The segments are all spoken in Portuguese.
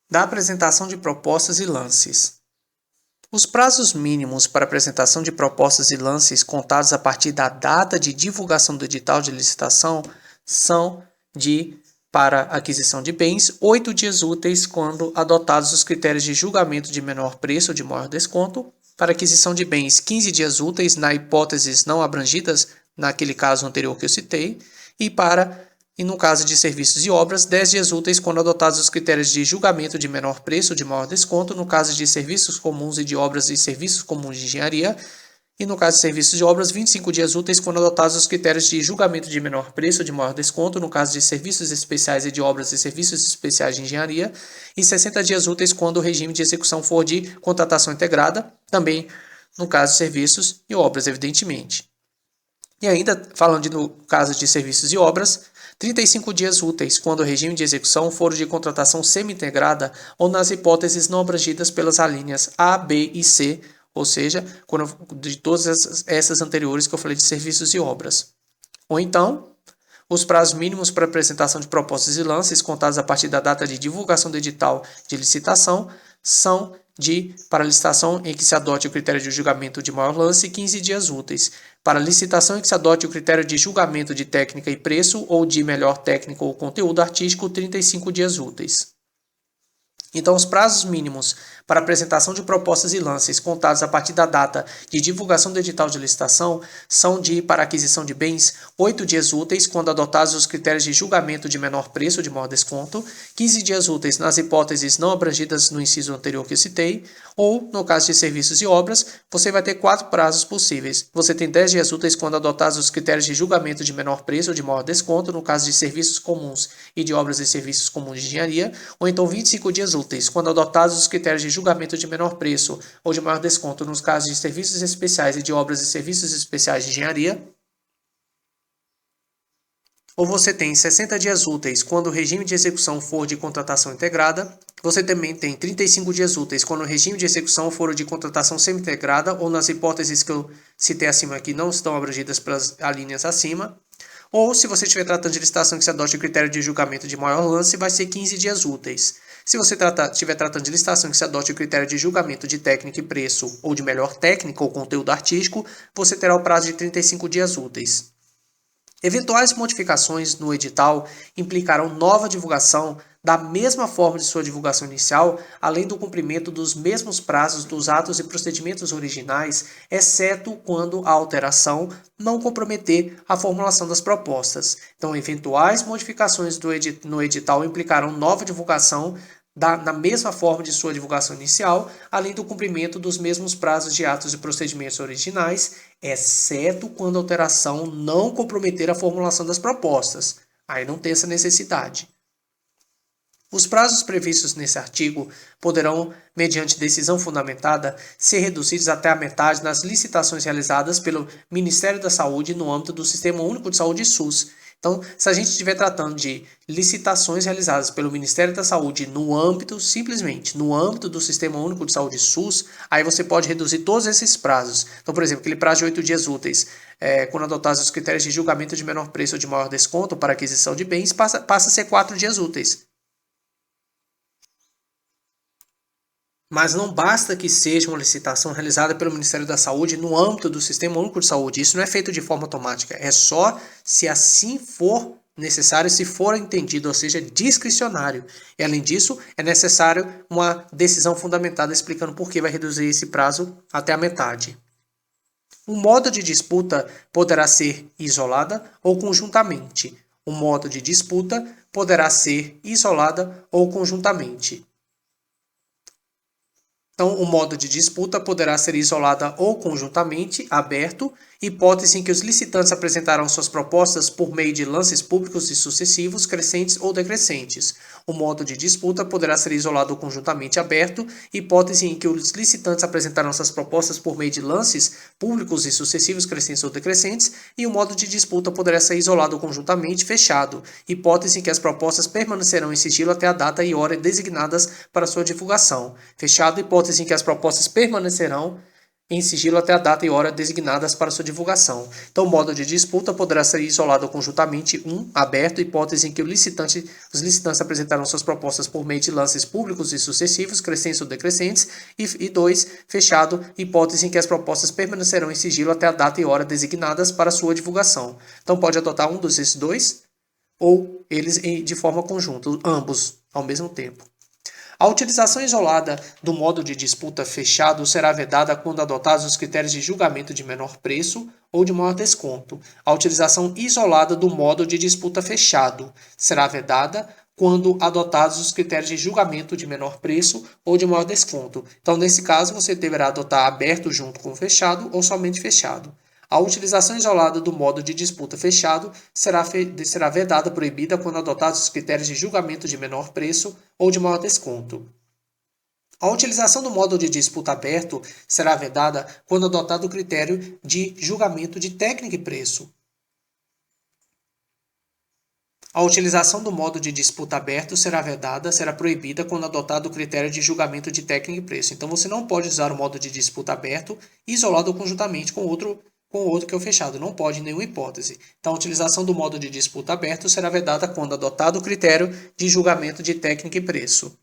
da apresentação de propostas e lances. Os prazos mínimos para apresentação de propostas e lances contados a partir da data de divulgação do edital de licitação são para aquisição de bens, 8 dias úteis quando adotados os critérios de julgamento de menor preço ou de maior desconto. Para aquisição de bens, 15 dias úteis na hipóteses não abrangidas, naquele caso anterior que eu citei, e no caso de serviços e obras, 10 dias úteis quando adotados os critérios de julgamento de menor preço ou de maior desconto, no caso de serviços comuns e de obras e serviços comuns de engenharia, e no caso de serviços de obras, 25 dias úteis quando adotados os critérios de julgamento de menor preço ou de maior desconto, no caso de serviços especiais e de obras e serviços especiais de engenharia, e 60 dias úteis quando o regime de execução for de contratação integrada, também no caso de serviços e obras, evidentemente. E ainda, falando no caso de serviços e obras, 35 dias úteis quando o regime de execução for de contratação semi-integrada ou nas hipóteses não abrangidas pelas alíneas A, B e C, ou seja, de todas essas anteriores que eu falei de serviços e obras. Ou então, os prazos mínimos para apresentação de propostas e lances, contados a partir da data de divulgação do edital de licitação, são para licitação em que se adote o critério de julgamento de maior lance, 15 dias úteis. Para licitação em que se adote o critério de julgamento de técnica e preço ou de melhor técnica ou conteúdo artístico, 35 dias úteis. Então, os prazos mínimos para apresentação de propostas e lances contados a partir da data de divulgação do edital de licitação são para aquisição de bens, 8 dias úteis quando adotados os critérios de julgamento de menor preço ou de maior desconto, 15 dias úteis nas hipóteses não abrangidas no inciso anterior que eu citei, ou, no caso de serviços e obras, você vai ter 4 prazos possíveis. Você tem 10 dias úteis quando adotados os critérios de julgamento de menor preço ou de maior desconto, no caso de serviços comuns e de obras e serviços comuns de engenharia, ou então 25 dias úteis quando adotados os critérios de julgamento de menor preço ou de maior desconto nos casos de serviços especiais e de obras e serviços especiais de engenharia. Ou você tem 60 dias úteis quando o regime de execução for de contratação integrada. Você também tem 35 dias úteis quando o regime de execução for de contratação semi-integrada ou nas hipóteses que eu citei acima aqui não estão abrangidas pelas alíneas acima. Ou, se você estiver tratando de licitação que se adote o critério de julgamento de maior lance, vai ser 15 dias úteis. Se você estiver tratando de licitação que se adote o critério de julgamento de técnica e preço ou de melhor técnica ou conteúdo artístico, você terá o prazo de 35 dias úteis. Eventuais modificações no edital implicarão nova divulgação da mesma forma de sua divulgação inicial, além do cumprimento dos mesmos prazos dos atos e procedimentos originais, exceto quando a alteração não comprometer a formulação das propostas. Então, eventuais modificações no edital implicarão nova divulgação na mesma forma de sua divulgação inicial, além do cumprimento dos mesmos prazos de atos e procedimentos originais, exceto quando a alteração não comprometer a formulação das propostas. Aí não tem essa necessidade. Os prazos previstos nesse artigo poderão, mediante decisão fundamentada, ser reduzidos até a metade nas licitações realizadas pelo Ministério da Saúde no âmbito do Sistema Único de Saúde SUS. Então, se a gente estiver tratando de licitações realizadas pelo Ministério da Saúde simplesmente no âmbito do Sistema Único de Saúde SUS, aí você pode reduzir todos esses prazos. Então, por exemplo, aquele prazo de 8 dias úteis, quando adotados os critérios de julgamento de menor preço ou de maior desconto para aquisição de bens, passa a ser 4 dias úteis. Mas não basta que seja uma licitação realizada pelo Ministério da Saúde no âmbito do Sistema Único de Saúde. Isso não é feito de forma automática. É só se assim for necessário, se for entendido, ou seja, discricionário. E além disso, é necessário uma decisão fundamentada explicando por que vai reduzir esse prazo até a metade. O modo de disputa poderá ser isolada ou conjuntamente. O modo de disputa poderá ser isolada ou conjuntamente. Então, o modo de disputa poderá ser isolada ou conjuntamente, aberto, hipótese em que os licitantes apresentarão suas propostas por meio de lances públicos e sucessivos, crescentes ou decrescentes. O modo de disputa poderá ser isolado ou conjuntamente aberto, hipótese em que os licitantes apresentarão suas propostas por meio de lances públicos e sucessivos, crescentes ou decrescentes, e o modo de disputa poderá ser isolado ou conjuntamente fechado, hipótese em que as propostas permanecerão em sigilo até a data e hora designadas para sua divulgação. Fechado, hipótese em que as propostas permanecerão em sigilo até a data e hora designadas para sua divulgação. Então, o modo de disputa poderá ser isolado conjuntamente: 1. Aberto, hipótese em que os licitantes apresentarão suas propostas por meio de lances públicos e sucessivos, crescentes ou decrescentes, e 2. Fechado, hipótese em que as propostas permanecerão em sigilo até a data e hora designadas para sua divulgação. Então, pode adotar um desses dois, ou eles de forma conjunta, ambos ao mesmo tempo. A utilização isolada do modo de disputa fechado será vedada quando adotados os critérios de julgamento de menor preço ou de maior desconto. A utilização isolada do modo de disputa fechado será vedada quando adotados os critérios de julgamento de menor preço ou de maior desconto. Então, nesse caso, você deverá adotar aberto junto com fechado ou somente fechado. A utilização isolada do modo de disputa fechado será vedada, proibida, quando adotados os critérios de julgamento de menor preço ou de maior desconto. A utilização do modo de disputa aberto será vedada quando adotado o critério de julgamento de técnica e preço. A utilização do modo de disputa aberto será proibida quando adotado o critério de julgamento de técnica e preço. Então, você não pode usar o modo de disputa aberto isolado ou conjuntamente com o outro que é o fechado. Não pode em nenhuma hipótese. Então, a utilização do modo de disputa aberto será vedada quando adotado o critério de julgamento de técnica e preço.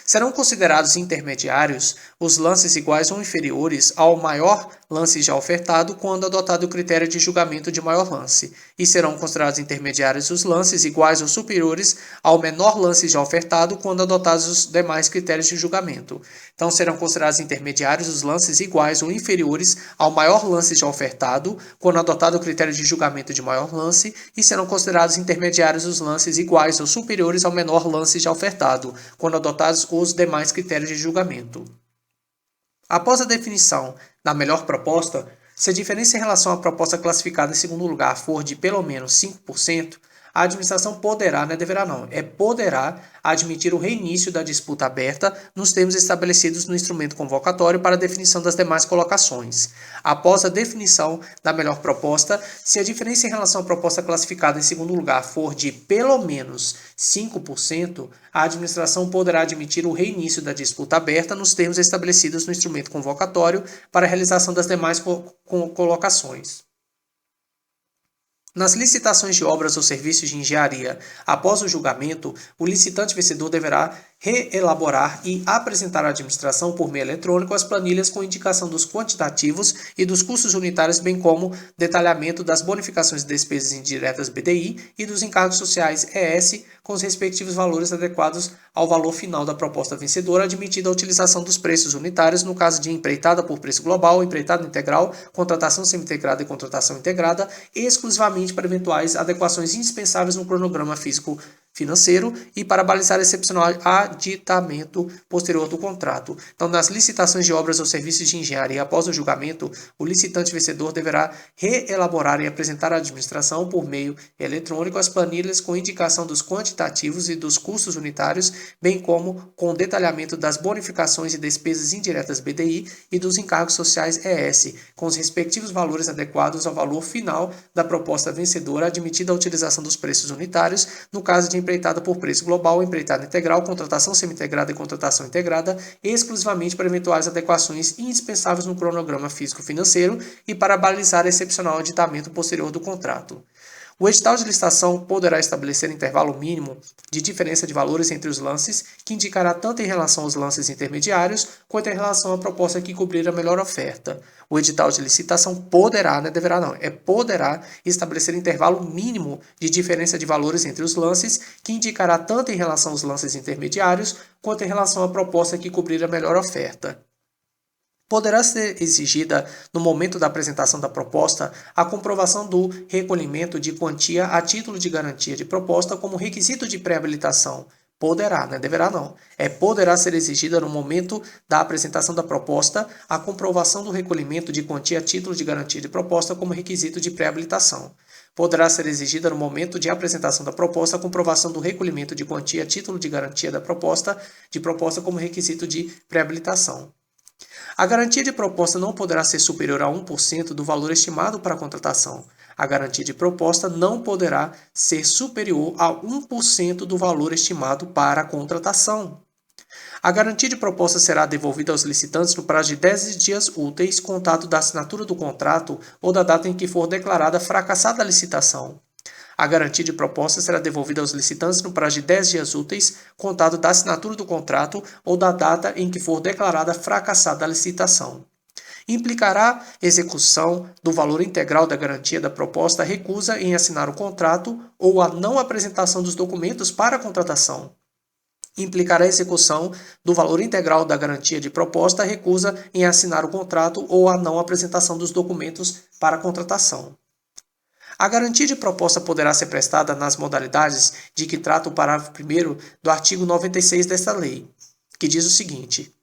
Serão considerados intermediários os lances iguais ou inferiores ao maior lance já ofertado quando adotado o critério de julgamento de maior lance, e serão considerados intermediários os lances iguais ou superiores ao menor lance já ofertado quando adotados os demais critérios de julgamento. Então, serão considerados intermediários os lances iguais ou inferiores ao maior lance já ofertado quando adotado o critério de julgamento de maior lance, e serão considerados intermediários os lances iguais ou superiores ao menor lance já ofertado quando adotados os demais critérios de julgamento. Após a definição da melhor proposta, se a diferença em relação à proposta classificada em segundo lugar for de pelo menos 5%, a administração poderá, não é deverá não, poderá admitir o reinício da disputa aberta nos termos estabelecidos no instrumento convocatório para a definição das demais colocações. Após a definição da melhor proposta, se a diferença em relação à proposta classificada em segundo lugar for de pelo menos 5%, a administração poderá admitir o reinício da disputa aberta nos termos estabelecidos no instrumento convocatório para a realização das demais colocações. Nas licitações de obras ou serviços de engenharia, após o julgamento, o licitante vencedor deverá reelaborar e apresentar à administração por meio eletrônico as planilhas com indicação dos quantitativos e dos custos unitários, bem como detalhamento das bonificações e despesas indiretas BDI e dos encargos sociais ES, com os respectivos valores adequados ao valor final da proposta vencedora, admitida a utilização dos preços unitários no caso de empreitada por preço global, empreitada integral, contratação semi-integrada e contratação integrada, exclusivamente para eventuais adequações indispensáveis no cronograma físico-financeiro e para balizar excepcional aditamento posterior do contrato. Então, nas licitações de obras ou serviços de engenharia após o julgamento, o licitante vencedor deverá reelaborar e apresentar à administração por meio eletrônico as planilhas com indicação dos quantitativos e dos custos unitários, bem como com detalhamento das bonificações e despesas indiretas BDI e dos encargos sociais ES, com os respectivos valores adequados ao valor final da proposta vencedora, admitida a utilização dos preços unitários, no caso de empreitada por preço global, empreitada integral, contratação semi-integrada e contratação integrada, exclusivamente para eventuais adequações indispensáveis no cronograma físico-financeiro e para balizar excepcional aditamento posterior do contrato. O edital de licitação poderá estabelecer intervalo mínimo de diferença de valores entre os lances, que indicará tanto em relação aos lances intermediários, quanto em relação à proposta que cobrir a melhor oferta. O edital de licitação poderá, não é deverá não, poderá estabelecer intervalo mínimo de diferença de valores entre os lances, que indicará tanto em relação aos lances intermediários, quanto em relação à proposta que cobrir a melhor oferta. Poderá ser exigida, no momento da apresentação da proposta, a comprovação do recolhimento de quantia a título de garantia de proposta como requisito de pré-habilitação. Poderá, não é deverá não. Poderá ser exigida, no momento da apresentação da proposta, a comprovação do recolhimento de quantia a título de garantia de proposta como requisito de pré-habilitação. Poderá ser exigida, no momento de apresentação da proposta, a comprovação do recolhimento de quantia a título de garantia da proposta como requisito de pré-habilitação. A garantia de proposta não poderá ser superior a 1% do valor estimado para a contratação. A garantia de proposta não poderá ser superior a 1% do valor estimado para a contratação. A garantia de proposta será devolvida aos licitantes no prazo de 10 dias úteis, contado da assinatura do contrato ou da data em que for declarada fracassada a licitação. A garantia de proposta será devolvida aos licitantes no prazo de 10 dias úteis, contado da assinatura do contrato ou da data em que for declarada fracassada a licitação. Implicará execução do valor integral da garantia da proposta a recusa em assinar o contrato ou a não apresentação dos documentos para a contratação. Implicará execução do valor integral da garantia de proposta a recusa em assinar o contrato ou a não apresentação dos documentos para a contratação. A garantia de proposta poderá ser prestada nas modalidades de que trata o parágrafo 1º do artigo 96 desta lei, que diz o seguinte: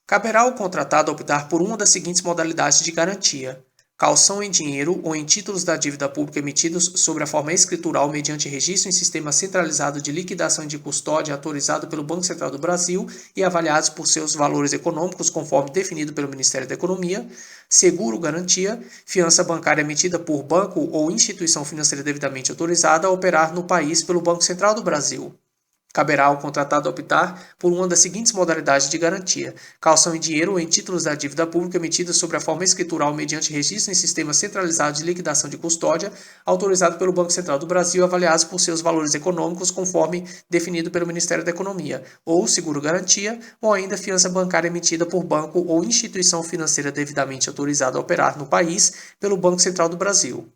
caberá ao contratado optar por uma das seguintes modalidades de garantia: caução em dinheiro ou em títulos da dívida pública emitidos sobre a forma escritural mediante registro em sistema centralizado de liquidação e de custódia autorizado pelo Banco Central do Brasil e avaliados por seus valores econômicos conforme definido pelo Ministério da Economia; seguro-garantia, fiança bancária emitida por banco ou instituição financeira devidamente autorizada a operar no país pelo Banco Central do Brasil. Caberá ao contratado optar por uma das seguintes modalidades de garantia: caução em dinheiro ou em títulos da dívida pública emitida sobre a forma escritural mediante registro em sistema centralizado de liquidação de custódia, autorizado pelo Banco Central do Brasil e avaliados por seus valores econômicos conforme definido pelo Ministério da Economia, ou seguro-garantia, ou ainda fiança bancária emitida por banco ou instituição financeira devidamente autorizada a operar no país pelo Banco Central do Brasil.